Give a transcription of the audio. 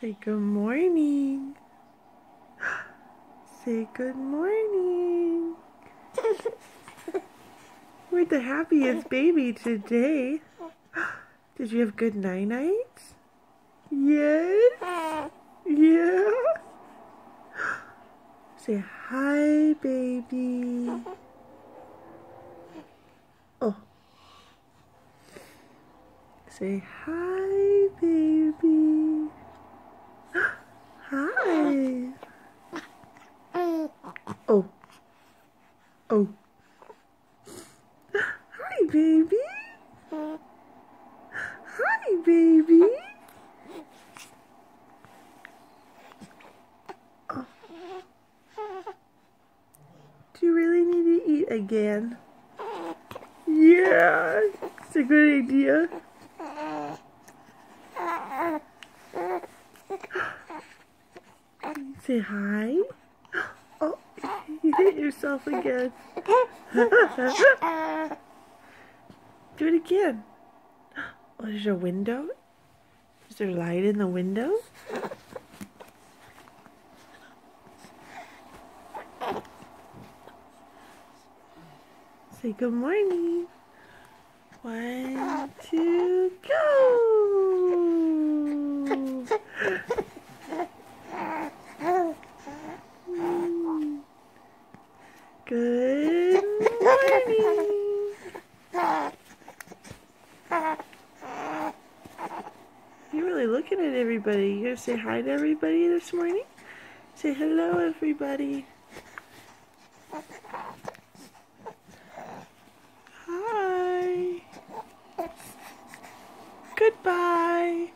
Say good morning. Say good morning. We're the happiest baby today. Did you have good night-nights? Yes? Yeah? Say hi, baby. Oh. Say hi, baby. Hi. Oh. Oh. Hi, baby. Hi, baby. Oh. Do you really need to eat again? Yeah, it's a good idea. Say hi. Oh, you hit yourself again. Do it again. Oh, there's a window? Is there light in the window? Say good morning. 1, 2, go! Good morning. You're really looking at everybody. You gonna say hi to everybody this morning? Say hello, everybody. Hi. Goodbye.